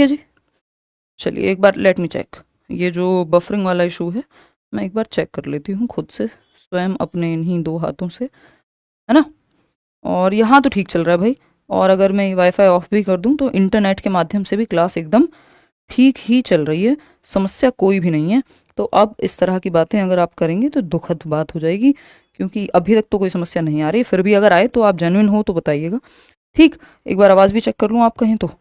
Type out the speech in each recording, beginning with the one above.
है जी। चलिए एक बार लेट मी चेक, ये जो बफरिंग वाला इशू है मैं एक बार चेक कर लेती हूँ खुद से स्वयं अपने इन्हीं 2 हाथों से, है ना। और यहाँ तो ठीक चल रहा है भाई, और अगर मैं वाईफाई ऑफ भी कर दूँ तो इंटरनेट के माध्यम से भी क्लास एकदम ठीक ही चल रही है, समस्या कोई भी नहीं है। तो अब इस तरह की बातें अगर आप करेंगे तो दुखद बात हो जाएगी, क्योंकि अभी तक तो कोई समस्या नहीं आ रही। फिर भी अगर आए तो आप जेन्युइन हो तो बताइएगा। ठीक, एक बार आवाज़ भी चेक कर लूँ आप कहें तो।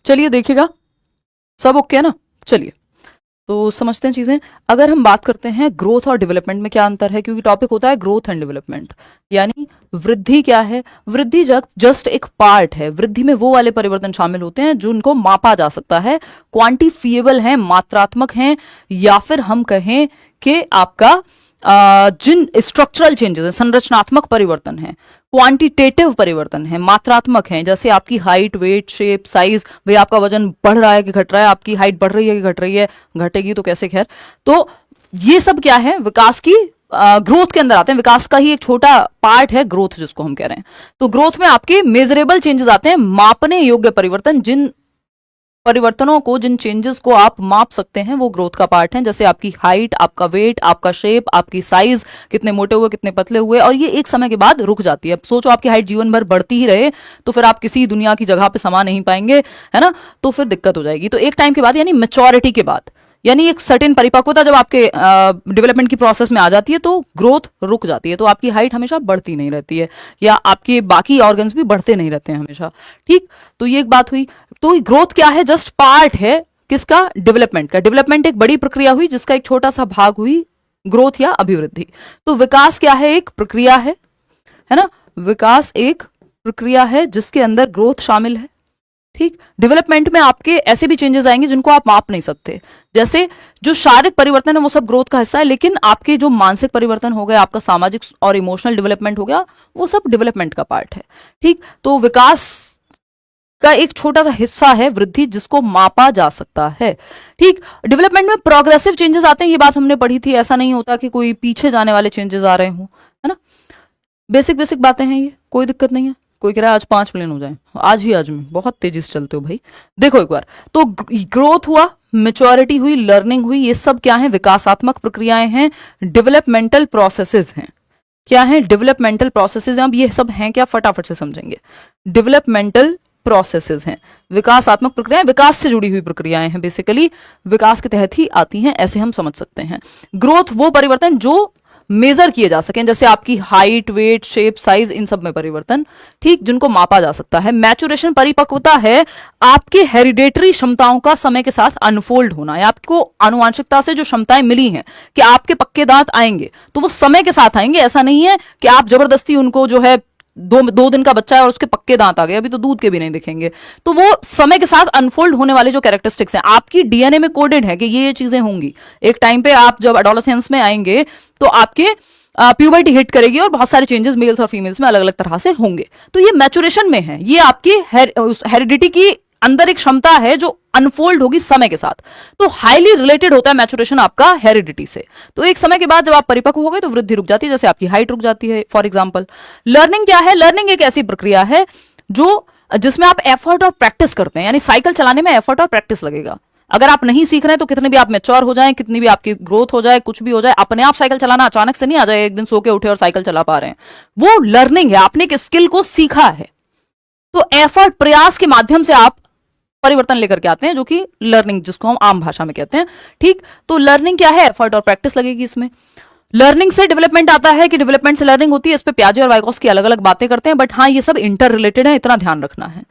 चलिए देखिएगा, सब ओके है ना। चलिए तो समझते हैं चीजें। अगर हम बात करते हैं ग्रोथ और डेवलपमेंट में क्या अंतर है, क्योंकि टॉपिक होता है ग्रोथ एंड डेवलपमेंट, यानी वृद्धि क्या है। वृद्धि जस्ट एक पार्ट है। वृद्धि में वो वाले परिवर्तन शामिल होते हैं जिनको मापा जा सकता है, क्वांटिफिएबल हैं, मात्रात्मक हैं, या फिर हम कहें कि आपका जिन स्ट्रक्चरल चेंजेस हैं, संरचनात्मक परिवर्तन है, क्वांटिटेटिव परिवर्तन है, मात्रात्मक है, जैसे आपकी हाइट, वेट, शेप, साइज। भाई आपका वजन बढ़ रहा है कि घट रहा है, आपकी हाइट बढ़ रही है कि घट रही है, घटेगी तो कैसे, खैर। तो ये सब क्या है, विकास की ग्रोथ के अंदर आते हैं। विकास का ही एक छोटा पार्ट है ग्रोथ, जिसको हम कह रहे हैं। तो ग्रोथ में आपके मेजरेबल चेंजेस आते हैं, मापने योग्य परिवर्तन। जिन परिवर्तनों को, जिन चेंजेस को आप माप सकते हैं, वो ग्रोथ का पार्ट है। जैसे आपकी हाइट, आपका वेट, आपका शेप, आपकी साइज, कितने मोटे हुए, कितने पतले हुए, और ये एक समय के बाद रुक जाती है। अब सोचो आपकी हाइट जीवन भर बढ़ती ही रहे तो फिर आप किसी दुनिया की जगह पे समा नहीं पाएंगे, है ना। तो फिर दिक्कत हो जाएगी। तो एक टाइम के बाद, यानी मेच्योरिटी के बाद, यानी एक सर्टेन परिपक्वता जब आपके डेवलपमेंट की प्रोसेस में आ जाती है तो ग्रोथ रुक जाती है। तो आपकी हाइट हमेशा बढ़ती नहीं रहती है, या आपके बाकी ऑर्गन्स भी बढ़ते नहीं रहते हैं हमेशा। ठीक, तो ये एक बात हुई। तो ग्रोथ क्या है, जस्ट पार्ट है किसका, डेवलपमेंट का। डेवलपमेंट एक बड़ी प्रक्रिया हुई जिसका एक छोटा सा भाग हुई ग्रोथ या अभिवृद्धि। तो विकास क्या है, एक प्रक्रिया है ना। विकास एक प्रक्रिया है जिसके अंदर ग्रोथ शामिल है। ठीक, डेवलपमेंट में आपके ऐसे भी चेंजेस आएंगे जिनको आप माप नहीं सकते। जैसे जो शारीरिक परिवर्तन है वो सब ग्रोथ का हिस्सा है, लेकिन आपके जो मानसिक परिवर्तन हो गए, आपका सामाजिक और इमोशनल डेवलपमेंट हो गया, वो सब डेवलपमेंट का पार्ट है। ठीक, तो विकास का एक छोटा सा हिस्सा है वृद्धि, जिसको मापा जा सकता है। ठीक, डेवलपमेंट में प्रोग्रेसिव चेंजेस आते हैं, ये बात हमने पढ़ी थी। ऐसा नहीं होता कि कोई पीछे जाने वाले चेंजेस आ रहे हों, है ना। बेसिक बेसिक बातें हैं ये, कोई दिक्कत नहीं है। कोई कह रहा है आज 5 प्लेन हो जाए, आज ही आज में, बहुत तेजी से चलते हो भाई। देखो एक बार, तो ग्रोथ हुआ, मेच्योरिटी हुई, लर्निंग हुई, ये सब क्या है, विकासात्मक प्रक्रियाएं हैं, डेवलपमेंटल प्रोसेसेस हैं। क्या है, डेवलपमेंटल प्रोसेसेस हैं। अब ये सब हैं क्या, फटाफट से समझेंगे। डेवलपमेंटल प्रोसेसेस हैं, विकासात्मक प्रक्रियाएं, विकास से जुड़ी हुई प्रक्रियाएं हैं, बेसिकली विकास के तहत ही आती हैं, ऐसे हम समझ सकते हैं। ग्रोथ वो परिवर्तन जो मेजर किए जा सकें, जैसे आपकी हाइट, वेट, शेप, साइज, इन सब में परिवर्तन, ठीक, जिनको मापा जा सकता है। मैचुरेशन परिपक्वता है आपके हेरिडेटरी क्षमताओं का समय के साथ अनफोल्ड होना, या आपको आनुवांशिकता से जो क्षमताएं मिली हैं कि आपके पक्के दांत आएंगे, तो वो समय के साथ आएंगे। ऐसा नहीं है कि आप जबरदस्ती उनको जो है, दो दिन का बच्चा है और उसके पक्के दांत आ गए, अभी तो दूध के भी नहीं दिखेंगे। तो वो समय के साथ अनफोल्ड होने वाले जो कैरेक्टरिस्टिक्स हैं, आपकी डीएनए में कोडेड है कि ये चीजें होंगी। एक टाइम पे आप जब एडोलेसेंस में आएंगे तो आपके प्यूबर्टी हिट करेगी और बहुत सारे चेंजेस मेल्स और फीमेल्स में अलग अलग तरह से होंगे। तो ये मैचुरेशन में है, ये आपकी हेरिडिटी की अंदर एक क्षमता है जो अनफोल्ड होगी समय के साथ। तो हाईली रिलेटेड होता है मैचुरेशन आपका हेरिडिटी से। तो एक समय के बाद जब आप परिपक्व हो गए तो वृद्धि रुक जाती है, जैसे आपकी हाइट रुक जाती है फॉर एग्जांपल। लर्निंग क्या है, लर्निंग एक ऐसी प्रक्रिया है जिसमें आप एफर्ट और प्रैक्टिस करते हैं, यानी साइकिल चलाने में एफर्ट और प्रैक्टिस लगेगा। अगर आप नहीं सीख रहे हैं तो कितने भी आप मैच्योर हो जाएं, कितनी भी आपकी ग्रोथ हो जाए, कुछ भी हो जाए, अपने आप साइकिल चलाना अचानक से नहीं आ जाए, एक दिन सो के उठे और साइकिल चला पा रहे हैं। वो लर्निंग है, आपने एक स्किल को सीखा है। तो एफर्ट, प्रयास के माध्यम से आप परिवर्तन लेकर के आते हैं, जो कि लर्निंग, जिसको हम आम भाषा में कहते हैं। ठीक, तो लर्निंग क्या है, एफर्ट और प्रैक्टिस लगेगी इसमें। लर्निंग से डेवलपमेंट आता है कि डेवलपमेंट से लर्निंग होती है, इस पे पियाजे और वाइगॉस्की अलग अलग बातें करते हैं, बट हाँ ये सब इंटर रिलेटेड है, इतना ध्यान रखना है।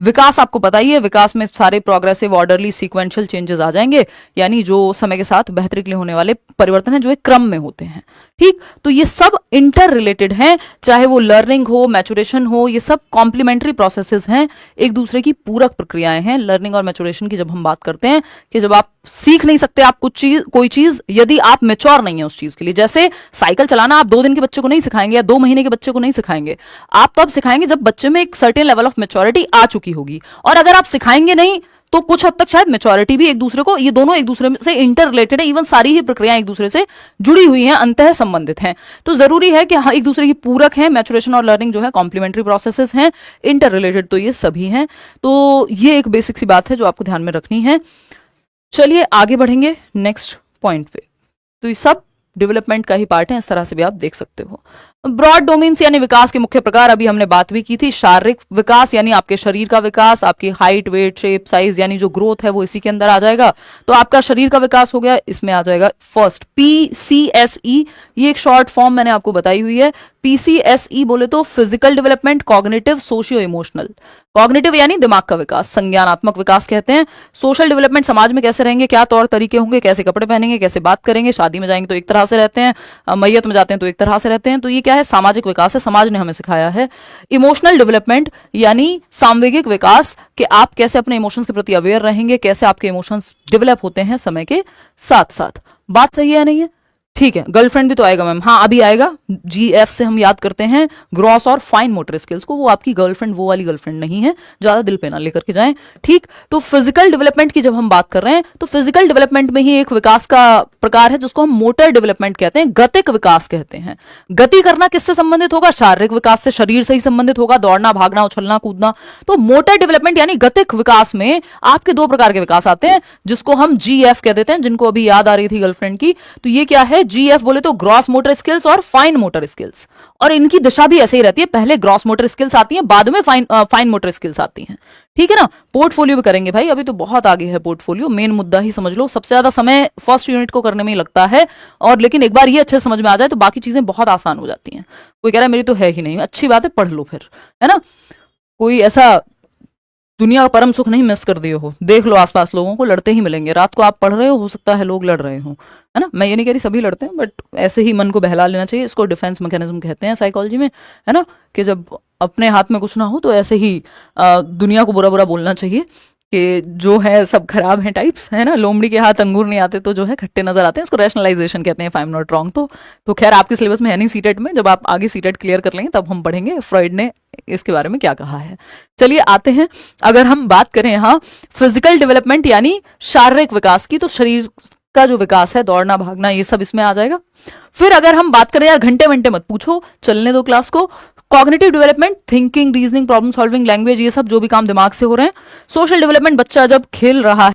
विकास आपको पता ही है, विकास में सारे प्रोग्रेसिव, ऑर्डरली, सीक्वेंशियल चेंजेस आ जाएंगे, यानी जो समय के साथ बेहतरी के लिए होने वाले परिवर्तन है, जो एक क्रम में होते हैं। ठीक, तो ये सब इंटर रिलेटेड हैं, चाहे वो लर्निंग हो, मैचुरेशन हो, ये सब कॉम्प्लीमेंट्री प्रोसेसेस हैं, एक दूसरे की पूरक प्रक्रियाएं हैं। लर्निंग और मैचुरेशन की जब हम बात करते हैं कि जब आप सीख नहीं सकते आप कुछ चीज, कोई चीज, यदि आप मेच्योर नहीं है उस चीज के लिए। जैसे साइकिल चलाना आप 2 दिन के बच्चे को नहीं सिखाएंगे या 2 महीने के बच्चे को नहीं सिखाएंगे, आप तब सिखाएंगे जब बच्चे में एक सर्टेन लेवल ऑफ मेच्योरिटी आ चुकी होगी। और अगर आप सिखाएंगे नहीं तो कुछ हद तक शायद मेच्योरिटी भी एक दूसरे को, ये दोनों एक दूसरे से इंटर रिलेटेड है, इवन सारी ही प्रक्रियाएं एक दूसरे से जुड़ी हुई हैं, अंतः संबंधित हैं। तो जरूरी है कि हाँ एक दूसरे की पूरक है, मैचुरेशन और लर्निंग जो है कॉम्प्लीमेंट्री प्रोसेसेस हैं, इंटर रिलेटेड तो ये सभी हैं। तो ये एक बेसिक सी बात है जो आपको ध्यान में रखनी है। चलिए आगे बढ़ेंगे नेक्स्ट पॉइंट पे। तो ये सब डेवलपमेंट का ही पार्ट है, इस तरह से भी आप देख सकते हो। ब्रॉड डोमेन्स यानी विकास के मुख्य प्रकार अभी हमने बात भी की थी। शारीरिक विकास यानी आपके शरीर का विकास, आपकी हाइट, वेट, शेप, साइज यानी जो ग्रोथ है वो इसी के अंदर आ जाएगा। तो आपका शरीर का विकास हो गया, इसमें आ जाएगा फर्स्ट PCSE, ये एक शॉर्ट फॉर्म मैंने आपको बताई हुई है। PCSE बोले तो physical development, cognitive, socio emotional. Cognitive यानी दिमाग का विकास, संज्ञानात्मक विकास कहते हैं। सोशल डेवलपमेंट, समाज में कैसे रहेंगे, क्या तौर तरीके होंगे, कैसे कपड़े पहनेंगे, कैसे बात करेंगे, शादी में जाएंगे तो एक तरह से रहते हैं, मैयत में जाते हैं तो एक तरह से रहते हैं। तो ये क्या है, सामाजिक विकास है, समाज ने हमें सिखाया है। इमोशनल डेवलपमेंट यानी सामवेगिक विकास, कि आप कैसे अपने इमोशंस के प्रति अवेयर रहेंगे, कैसे आपके इमोशंस डेवलप होते हैं समय के साथ साथ। बात सही है या नहीं है? ठीक है, गर्लफ्रेंड भी तो आएगा मैम, हाँ अभी आएगा। GF से हम याद करते हैं ग्रॉस और फाइन मोटर स्किल्स को, वो आपकी गर्लफ्रेंड वो वाली गर्लफ्रेंड नहीं है, ज्यादा दिल पे ना लेकर के जाएं। ठीक, तो फिजिकल डेवलपमेंट की जब हम बात कर रहे हैं तो फिजिकल डेवलपमेंट में ही एक विकास का प्रकार है जिसको हम मोटर डेवलपमेंट कहते हैं, गतिक विकास कहते हैं। गति करना किससे संबंधित होगा? शारीरिक विकास से, शरीर से ही संबंधित होगा, दौड़ना, भागना, उछलना, कूदना। तो मोटर डेवलपमेंट यानी गतिक विकास में आपके 2 प्रकार के विकास आते हैं जिसको हम GF कह देते हैं, जिनको अभी याद आ रही थी गर्लफ्रेंड की। तो ये क्या है, GF बोले तो ग्रॉस मोटर स्किल्स और फाइन मोटर स्किल्स, और इनकी दिशा भी ऐसे ही रहती है, पहले ग्रॉस मोटर स्किल्स आती हैं, बाद में फाइन मोटर स्किल्स आती हैं। ठीक है ना। पोर्टफोलियो भी करेंगे भाई, अभी तो बहुत आगे है पोर्टफोलियो, मेन मुद्दा ही समझ लो। सबसे ज्यादा समय फर्स्ट यूनिट को करने में ही लगता है, और लेकिन एक बार ये अच्छे समझ में आ जाए तो बाकी चीजें बहुत आसान हो जाती हैं। कोई कह रहा है मेरी तो है ही नहीं, अच्छी बात है, पढ़ लो फिर, है ना। कोई ऐसा दुनिया का परम सुख नहीं मिस कर दिए हो, देख लो आसपास लोगों को, लड़ते ही मिलेंगे। रात को आप पढ़ रहे हो सकता है लोग लड़ रहे हो, है ना। मैं ये नहीं कह रही सभी लड़ते हैं, बट ऐसे ही मन को बहला लेना चाहिए, इसको डिफेंस मैकेनिज्म कहते हैं साइकोलॉजी में, है ना। कि जब अपने हाथ में कुछ ना हो तो ऐसे ही दुनिया को बुरा बुरा बोलना चाहिए कि जो है सब खराब है टाइप्स, है ना। लोमड़ी के हाथ अंगूर नहीं आते तो जो है खट्टे नजर आते हैं, इसको रैशनलाइजेशन कहते हैं, if I am not wrong. तो खैर आपके सिलेबस में है नहीं सीटेट में, जब आप आगे सीटेट क्लियर कर लेंगे तब हम पढ़ेंगे फ्रॉइड ने इसके बारे में क्या कहा है। चलिए आते हैं, अगर हम बात करें यहाँ फिजिकल डेवलपमेंट यानी शारीरिक विकास की, तो शरीर का जो विकास है, दौड़ना, भागना, ये सब इसमें आ जाएगा। फिर अगर हम बात करें, यार घंटे घंटे मत पूछो, चलने दो क्लास को, cognitive development, thinking, reasoning, problem solving, language, ये सब जो भी काम दिमाग से हो रहे हैं। सोशल डेवलपमेंट, बच्चा जब खेल रहा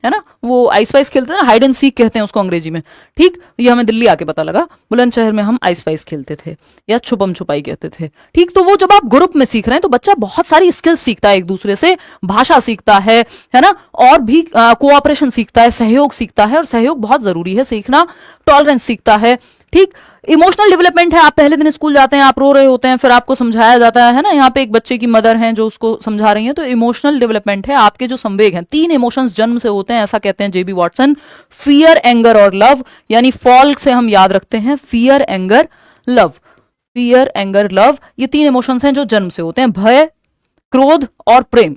है ना, वो आइस पाइस खेलते हैं ना, हाइड एंड सीक कहते हैं उसको अंग्रेजी में। ठीक, ये हमें दिल्ली आके पता लगा, बुलंदशहर में हम आइस पाइस खेलते थे या छुपम छुपाई कहते थे। ठीक, तो वो जब आप ग्रुप में सीख रहे हैं तो बच्चा बहुत सारी स्किल्स सीखता है, एक दूसरे से भाषा सीखता है ना, और भी कोऑपरेशन सीखता है, सहयोग सीखता है, और सहयोग बहुत जरूरी है सीखना, टॉलरेंस सीखता है। ठीक, इमोशनल डेवलपमेंट है, आप पहले दिन स्कूल जाते हैं, आप रो रहे होते हैं, फिर आपको समझाया जाता है ना। यहाँ पे एक बच्चे की मदर हैं जो उसको समझा रही हैं, तो इमोशनल डेवलपमेंट है, आपके जो संवेग हैं, 3 इमोशंस जन्म से होते हैं, ऐसा कहते हैं JB वॉटसन। फियर, एंगर और लव, यानी फॉल से हम याद रखते हैं fear, anger, love. Fear, anger, love, ये 3 इमोशंस हैं जो जन्म से होते हैं, भय, क्रोध और प्रेम।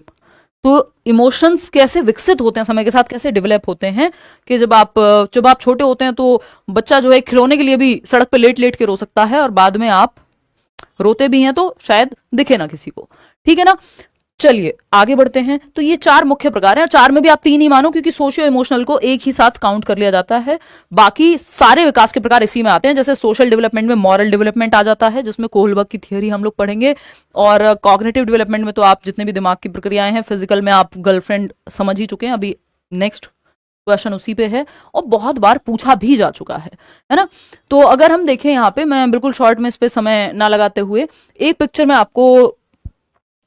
तो इमोशंस कैसे विकसित होते हैं समय के साथ, कैसे डेवलप होते हैं, कि जब आप छोटे होते हैं तो बच्चा जो है खिलौने के लिए भी सड़क पे लेट लेट के रो सकता है, और बाद में आप रोते भी हैं तो शायद दिखे ना किसी को। ठीक है ना। चलिए आगे बढ़ते हैं। तो ये 4 मुख्य प्रकार हैं, 4 में भी आप 3 ही मानो, क्योंकि सोशियो इमोशनल को एक ही साथ काउंट कर लिया जाता है। बाकी सारे विकास के प्रकार इसी में आते हैं। जैसे सोशल डेवलपमेंट में मॉरल डेवलपमेंट आ जाता है, जिसमें कोहलबर्ग की थियरी हम लोग पढ़ेंगे, और कॉग्निटिव डेवलपमेंट में तो आप जितने भी दिमाग की प्रक्रियाएं हैं, फिजिकल में आप गर्लफ्रेंड समझ ही चुके हैं, अभी नेक्स्ट क्वेश्चन उसी पे है, और बहुत बार पूछा भी जा चुका है ना। तो अगर हम देखें यहाँ पे, मैं बिल्कुल शॉर्ट में इस पे समय ना लगाते हुए, एक पिक्चर में आपको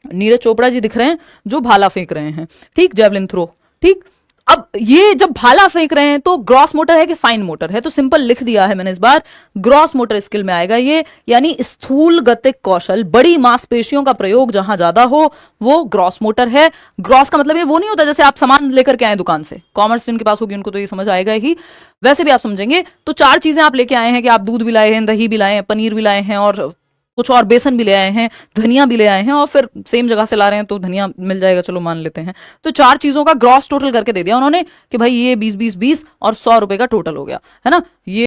नीरज चोपड़ा जी दिख रहे हैं जो भाला फेंक रहे हैं, ठीक, जेवलिन थ्रो। ठीक, अब ये जब भाला फेंक रहे हैं तो ग्रॉस मोटर है कि फाइन मोटर है, तो सिंपल लिख दिया है मैंने इस बार, ग्रॉस मोटर स्किल में आएगा ये, यानी स्थूल गतिक कौशल, बड़ी मांसपेशियों का प्रयोग जहां ज्यादा हो वो ग्रॉस मोटर है। ग्रॉस का मतलब ये वो नहीं होता जैसे आप सामान लेकर के आए दुकान से, कॉमर्स जिनके पास होगी उनको तो ये समझ आएगा ही, वैसे भी आप समझेंगे। तो 4 चीजें आप लेके आए हैं कि आप दूध भी लाए हैं, दही भी लाए हैं, पनीर भी लाए हैं, और कुछ और बेसन भी ले आए हैं, धनिया भी ले आए हैं, और फिर सेम जगह से ला रहे हैं तो धनिया मिल जाएगा, चलो मान लेते हैं। तो 4 चीजों का ग्रॉस टोटल करके दे दिया उन्होंने कि भाई ये 20 20 20 और 100 रुपए का टोटल हो गया, है ना। ये